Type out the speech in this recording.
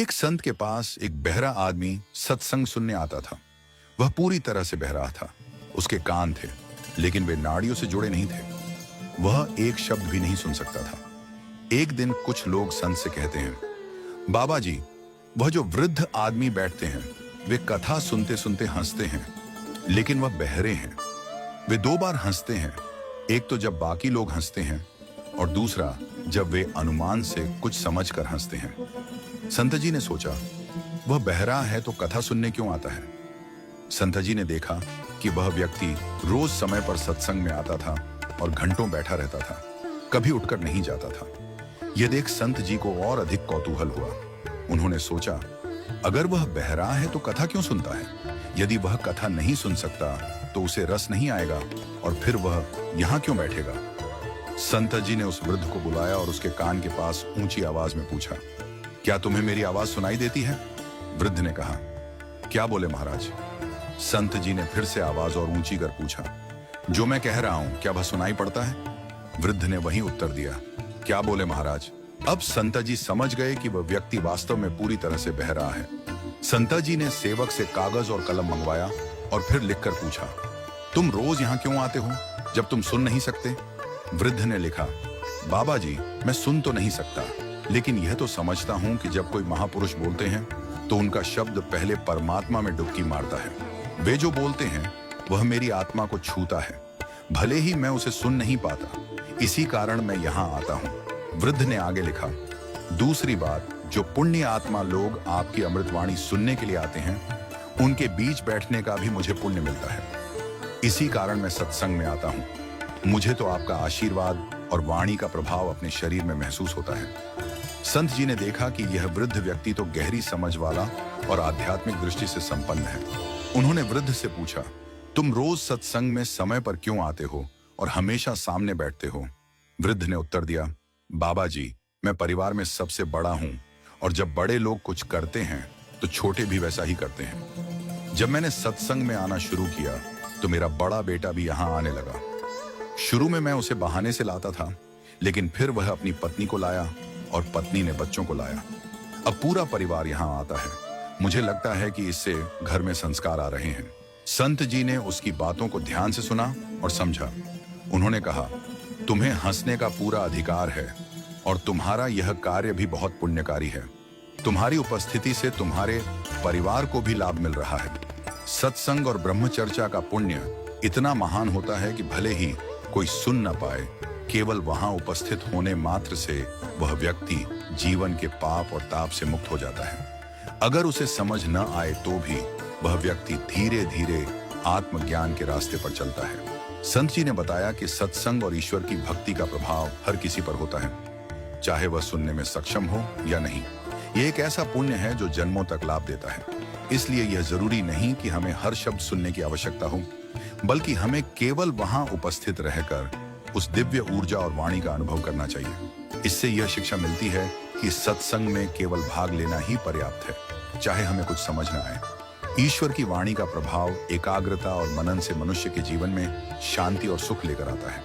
एक संत के पास एक बहरा आदमी सत्संग सुनने आता था। वह पूरी तरह से बहरा था। उसके कान थे, लेकिन वे नाड़ियों से जुड़े नहीं थे। वह एक शब्द भी नहीं सुन सकता था। एक दिन कुछ लोग संत से कहते हैं, बाबा जी, वह जो वृद्ध आदमी बैठते हैं, वे कथा सुनते सुनते हंसते हैं, लेकिन वह बहरे हैं। वे दो बार हंसते हैं, एक तो जब बाकी लोग हंसते हैं और दूसरा जब वे अनुमान से कुछ समझकर हंसते हैं। संत जी ने सोचा, वह बहरा है तो कथा सुनने क्यों आता है? संत जी ने देखा कि वह व्यक्ति रोज समय पर सत्संग में आता था और घंटों बैठा रहता था, कभी उठकर नहीं जाता था। यह देख संत जी को और अधिक कौतूहल हुआ। उन्होंने सोचा, अगर वह बहरा है तो कथा क्यों सुनता है? यदि वह कथा नहीं सुन सकता तो उसे रस नहीं आएगा और फिर वह यहाँ क्यों बैठेगा? संत जी ने उस वृद्ध को बुलाया और उसके कान के पास ऊंची आवाज में पूछा, क्या तुम्हें मेरी आवाज सुनाई देती है? वृद्ध ने कहा, क्या बोले महाराज? संत जी ने फिर से आवाज और ऊंची कर पूछा, जो मैं कह रहा हूं क्या वह सुनाई पड़ता है? वृद्ध ने वही उत्तर दिया, क्या बोले महाराज? अब संत जी समझ गए कि वह व्यक्ति वास्तव में पूरी तरह से बहरा है। संत जी ने सेवक से कागज और कलम मंगवाया और फिर लिखकर पूछा, तुम रोज यहाँ क्यों आते हो जब तुम सुन नहीं सकते? वृद्ध ने लिखा, बाबा जी, मैं सुन तो नहीं सकता, लेकिन यह तो समझता हूं कि जब कोई महापुरुष बोलते हैं तो उनका शब्द पहले परमात्मा में डुबकी मारता है। वे जो बोलते हैं वह मेरी आत्मा को छूता है, भले ही मैं उसे सुन नहीं पाता, इसी कारण मैं यहाँ आता हूँ। वृद्ध ने आगे लिखा, दूसरी बात, जो पुण्य आत्मा लोग आपकी अमृतवाणी सुनने के लिए आते हैं, उनके बीच बैठने का भी मुझे पुण्य मिलता है। इसी कारण मैं सत्संग में आता हूँ। मुझे तो आपका आशीर्वाद और वाणी का प्रभाव अपने शरीर में महसूस होता है। संत जी ने देखा कि यह वृद्ध व्यक्ति तो गहरी समझ वाला और आध्यात्मिक दृष्टि से संपन्न है। उन्होंने वृद्ध से पूछा, तुम रोज सत्संग में समय पर क्यों आते हो और हमेशा सामने बैठते हो? वृद्ध ने उत्तर दिया, बाबा जी, मैं परिवार में सबसे बड़ा हूं और जब बड़े लोग कुछ करते हैं तो छोटे भी वैसा ही करते हैं। जब मैंने सत्संग में आना शुरू किया तो मेरा बड़ा बेटा भी यहाँ आने लगा। शुरू में मैं उसे बहाने से लाता था, लेकिन फिर वह अपनी पत्नी को लाया और पत्नी ने बच्चों को लाया। अब पूरा परिवार यहाँ आता है। मुझे लगता है कि इससे घर में संस्कार आ रहे हैं। संत जी ने उसकी बातों को ध्यान से सुना और समझा। उन्होंने कहा, तुम्हें हंसने का पूरा अधिकार है और तुम्हारा यह कार्य भी बहुत पुण्यकारी है। तुम्हारी उपस्थिति से तुम्हारे परिवार को भी लाभ मिल रहा है। सत्संग और ब्रह्मचर्चा का पुण्य इतना महान होता है कि भले ही कोई सुन न पाए, केवल वहां उपस्थित होने मात्र से वह व्यक्ति जीवन के पाप और ताप से मुक्त हो जाता है। अगर उसे समझ न आए तो भी वह व्यक्ति धीरे धीरे आत्मज्ञान के रास्ते पर चलता है। संत जी ने बताया कि सत्संग और ईश्वर की भक्ति का प्रभाव हर किसी पर होता है, चाहे वह सुनने में सक्षम हो या नहीं। यह एक ऐसा पुण्य है जो जन्मों तक लाभ देता है। इसलिए यह जरूरी नहीं कि हमें हर शब्द सुनने की आवश्यकता हो, बल्कि हमें केवल वहां उपस्थित रहकर उस दिव्य ऊर्जा और वाणी का अनुभव करना चाहिए। इससे यह शिक्षा मिलती है कि सत्संग में केवल भाग लेना ही पर्याप्त है, चाहे हमें कुछ समझ न आए। ईश्वर की वाणी का प्रभाव एकाग्रता और मनन से मनुष्य के जीवन में शांति और सुख लेकर आता है।